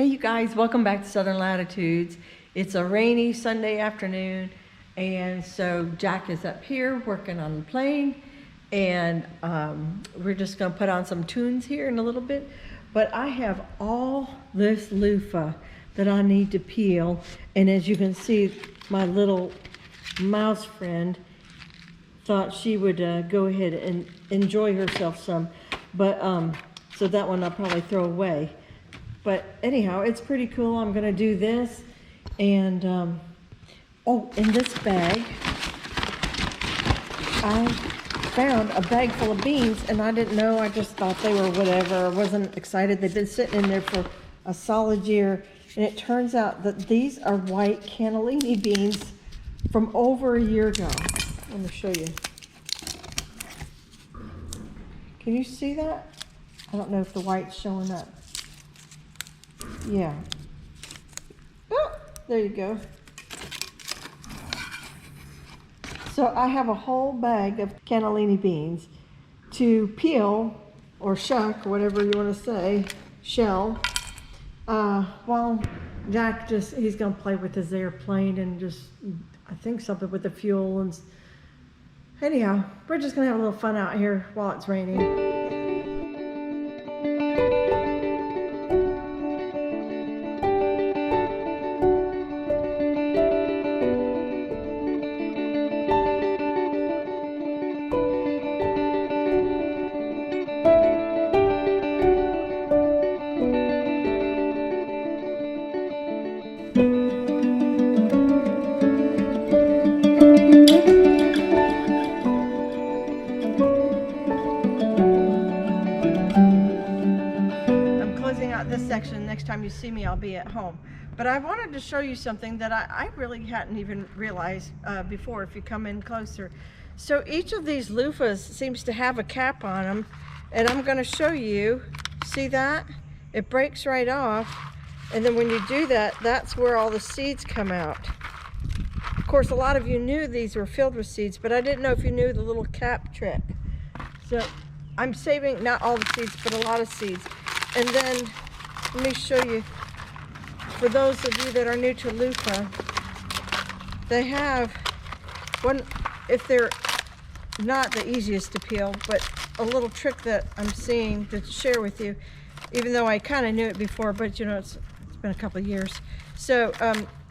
Hey you guys, welcome back to Southern Latitudes. It's a rainy Sunday afternoon, and so Jack is up here working on the plane, and we're just gonna put on some tunes here in a little bit. But I have all this loofah that I need to peel, and as you can see, my little mouse friend thought she would go ahead and enjoy herself some, but so that one I'll probably throw away. But anyhow, it's pretty cool. I'm gonna do this, and oh, in this bag, I found a bag full of beans, and I didn't know. I just thought they were whatever. I wasn't excited. They've been sitting in there for a solid year, and it turns out that these are white cannellini beans from over a year ago. Let me show you. Can you see that? I don't know if the white's showing up. Yeah. Oh, there you go. So I have a whole bag of cannellini beans to peel or shuck, whatever you want to say, shell. While Jack he's going to play with his airplane and just, I think something with the fuel. And anyhow, we're just going to have a little fun out here while it's raining. This section, next time you see me, I'll be at home. But I wanted to show you something that I really hadn't even realized before if you come in closer. So each of these loofahs seems to have a cap on them, and I'm going to show you. See that? It breaks right off, and then when you do that, that's where all the seeds come out. Of course, a lot of you knew these were filled with seeds, but I didn't know if you knew the little cap trick. So I'm saving not all the seeds, but a lot of seeds. And then let me show you, for those of you that are new to loofah, they have one, if they're not the easiest to peel, but a little trick that I'm seeing to share with you, even though I kind of knew it before, but you know, it's been a couple of years. So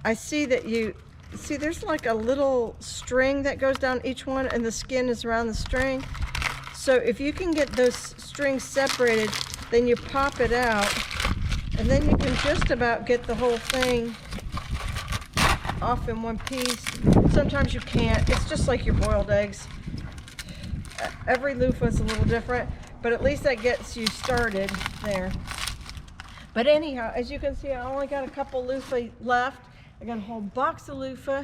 I see that there's like a little string that goes down each one, and the skin is around the string. So if you can get those strings separated, then you pop it out, and then you can just about get the whole thing off in one piece. Sometimes you can't. It's just like your boiled eggs. Every loofah is a little different, but at least that gets you started there. But anyhow, as you can see, I only got a couple loofah left. I got a whole box of loofah,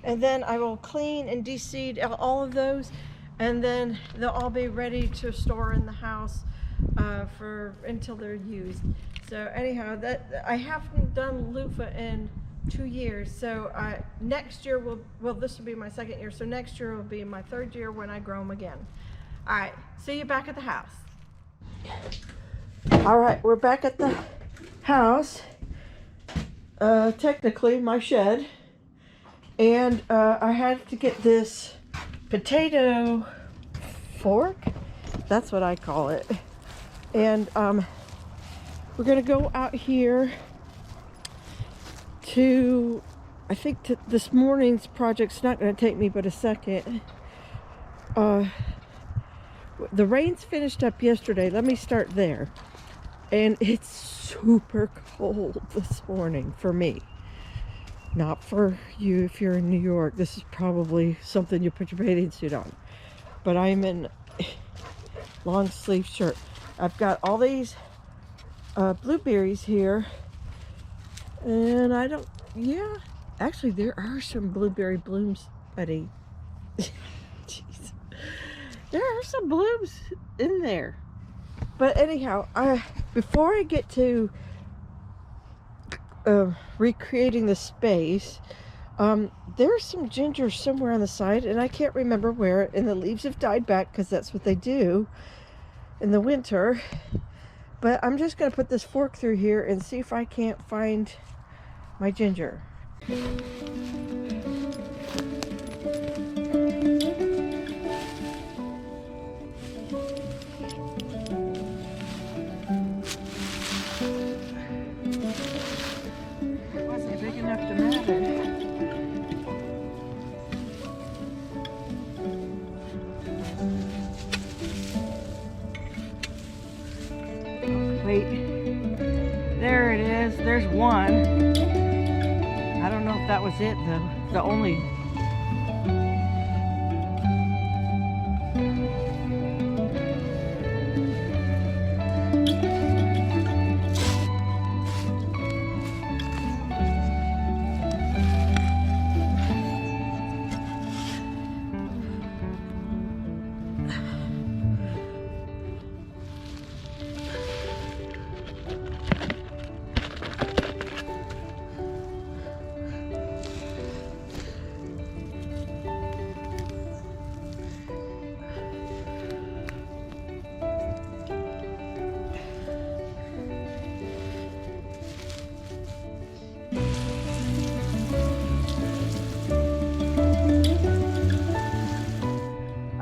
and then I will clean and de-seed all of those, and then they'll all be ready to store in the house until they're used. So anyhow, that I haven't done loofah in 2 years. So next year this will be my second year. So next year will be my third year when I grow them again. All right, see you back at the house. All right, we're back at the house. Technically my shed, and I had to get this potato fork. That's what I call it. And we're gonna go out here to, I think this morning's project's not gonna take me but a second. The rains finished up yesterday. Let me start there. And it's super cold this morning for me. Not for you if you're in New York. This is probably something you put your bathing suit on. But I'm in long sleeve shirt. I've got all these blueberries here, and actually there are some blueberry blooms, buddy. Jeez. There are some blooms in there. But anyhow, before I get to recreating the space, there's some ginger somewhere on the side, and I can't remember where, and the leaves have died back because that's what they do in the winter. But I'm just going to put this fork through here and see if I can't find my ginger. It wasn't big enough to matter. Wait, there it is. There's one. I don't know if that was it though. The only.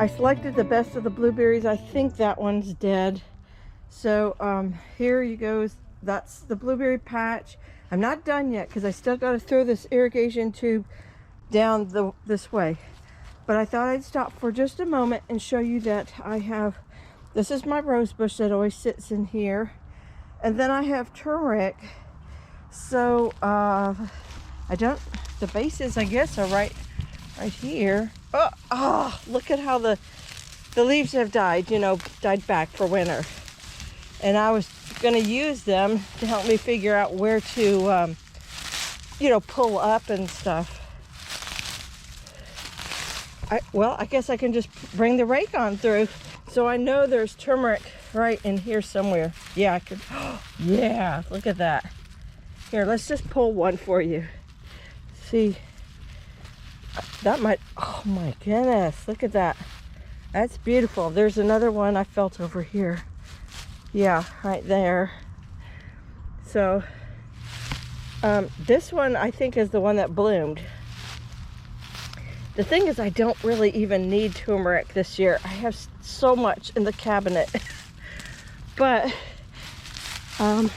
I selected the best of the blueberries. I think that one's dead. So here you go. That's the blueberry patch. I'm not done yet because I still got to throw this irrigation tube down this way. But I thought I'd stop for just a moment and show you that I have, this is my rose bush that always sits in here. And then I have turmeric. So the bases, I guess, are right here. Oh, look at how the leaves have died, died back for winter. And I was going to use them to help me figure out where to, pull up and stuff. I guess I can just bring the rake on through. So I know there's turmeric right in here somewhere. Yeah, I could. Yeah, look at that. Here, let's just pull one for you. See. That might, oh my goodness, look at that. That's beautiful. There's another one I felt over here. Yeah, right there. So, this one I think is the one that bloomed. The thing is, I don't really even need turmeric this year. I have so much in the cabinet. But, I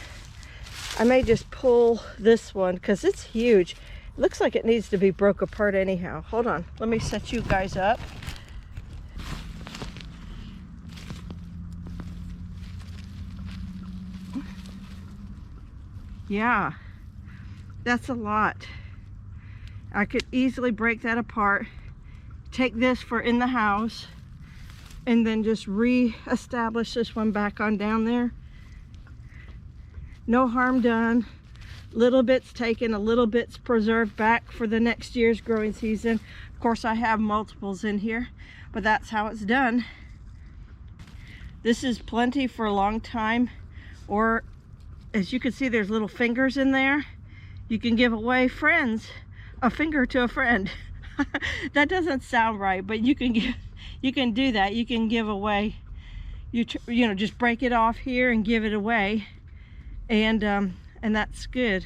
may just pull this one because it's huge. Looks like it needs to be broke apart anyhow. Hold on, let me set you guys up. Yeah, that's a lot. I could easily break that apart, take this for in the house, and then just re-establish this one back on down there. No harm done. Little bits taken, a little bits preserved back for the next year's growing season. Of course, I have multiples in here, but that's how it's done. This is plenty for a long time, or as you can see, there's little fingers in there. You can give away a finger to a friend. That doesn't sound right, but you can do that. You can give away, just break it off here and give it away, and that's good.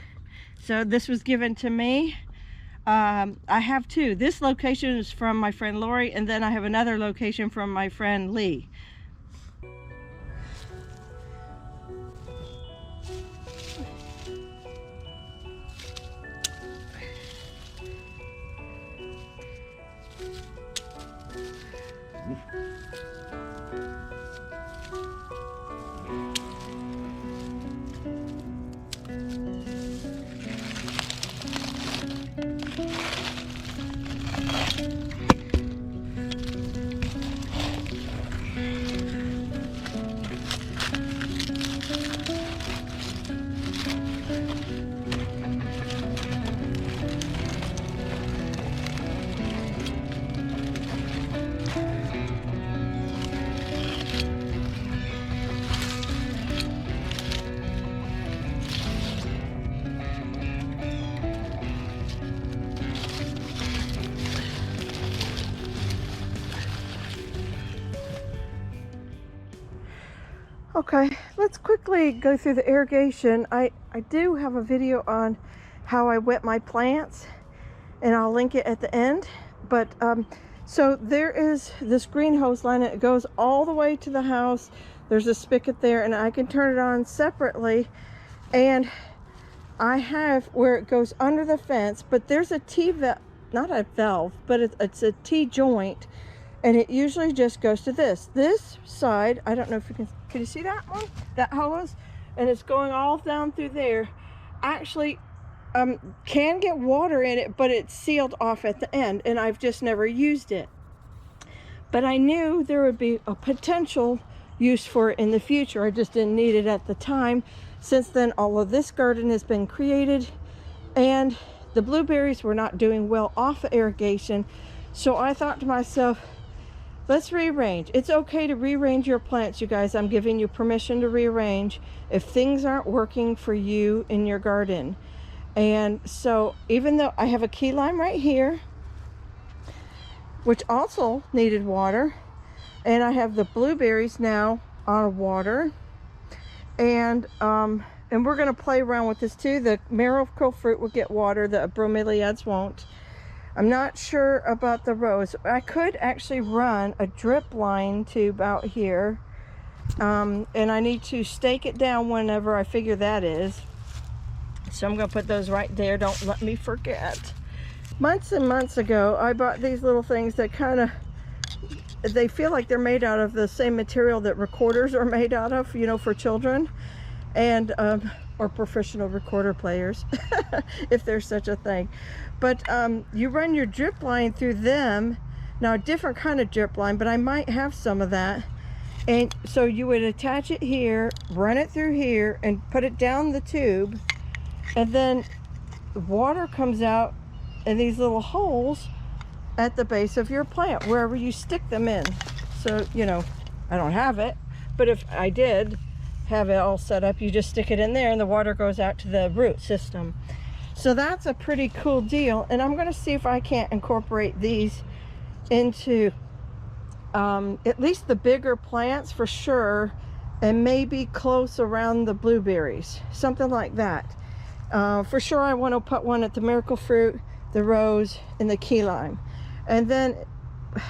So this was given to me. I have two. This location is from my friend Lori, and then I have another location from my friend Lee. Okay, let's quickly go through the irrigation. I do have a video on how I wet my plants, and I'll link it at the end. But so there is this green hose line, and it goes all the way to the house. There's a spigot there, and I can turn it on separately. And I have where it goes under the fence, but there's a T-valve, not a valve, but it's a T-joint, and it usually just goes to this side. I don't know if you can you see that one, that hose, and it's going all down through there. Actually can get water in it, but it's sealed off at the end, and I've just never used it. But I knew there would be a potential use for it in the future. I just didn't need it at the time. Since then, all of this garden has been created, and the blueberries were not doing well off of irrigation. So I thought to myself, let's rearrange. It's okay to rearrange your plants, you guys. I'm giving you permission to rearrange if things aren't working for you in your garden. And so even though I have a key lime right here, which also needed water, and I have the blueberries now on water, and we're going to play around with this too. The miracle fruit will get water, the bromeliads won't. I'm not sure about the rose. I could actually run a drip line tube out here, and I need to stake it down whenever I figure that is. So I'm going to put those right there. Don't let me forget. Months and months ago, I bought these little things that kind of, they feel like they're made out of the same material that recorders are made out of, you know, for children, and or professional recorder players, if there's such a thing. But you run your drip line through them. Now, a different kind of drip line, but I might have some of that. And so you would attach it here, run it through here, and put it down the tube, and then water comes out in these little holes at the base of your plant, wherever you stick them in. So, you know, I don't have it, but if I did have it all set up, you just stick it in there and the water goes out to the root system. So that's a pretty cool deal, and I'm going to see if I can't incorporate these into at least the bigger plants for sure, and maybe close around the blueberries, something like that. For sure I want to put one at the miracle fruit, the rose, and the key lime. And then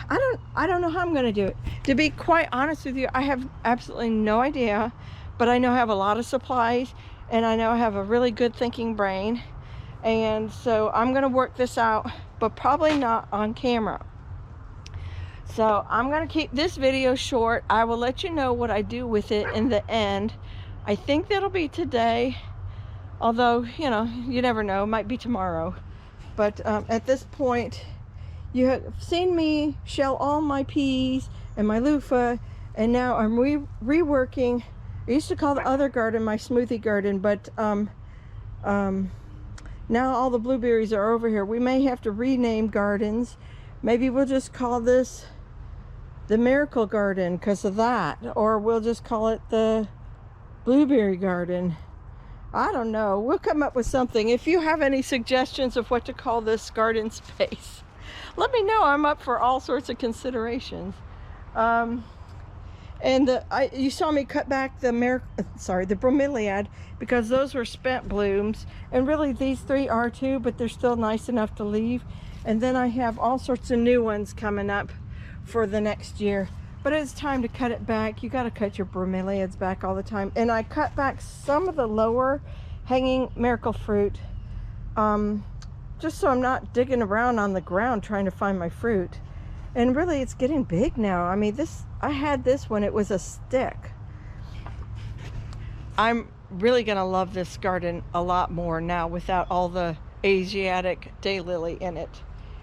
I don't know how I'm going to do it. To be quite honest with you, I have absolutely no idea, but I know I have a lot of supplies, and I know I have a really good thinking brain, and so I'm going to work this out, but probably not on camera. So I'm going to keep this video short. I will let you know what I do with it in the end. I think that'll be today, although, you know, you never know, it might be tomorrow. But at this point, you have seen me shell all my peas and my loofah, and now I'm reworking. I used to call the other garden my smoothie garden, but now all the blueberries are over here. We may have to rename gardens. Maybe we'll just call this the miracle garden because of that, or we'll just call it the blueberry garden. I don't know. We'll come up with something. If you have any suggestions of what to call this garden space, let me know. I'm up for all sorts of considerations. You saw me cut back the bromeliad, because those were spent blooms, and really these three are too, but they're still nice enough to leave. And then I have all sorts of new ones coming up for the next year, but it's time to cut it back. You got to cut your bromeliads back all the time. And I cut back some of the lower hanging miracle fruit, just so I'm not digging around on the ground trying to find my fruit. And really, it's getting big now. I mean, I had this when it was a stick. I'm really gonna love this garden a lot more now without all the Asiatic daylily in it.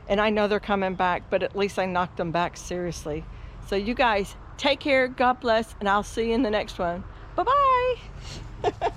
And I know they're coming back, but at least I knocked them back seriously. So you guys take care, God bless, and I'll see you in the next one. Bye-bye.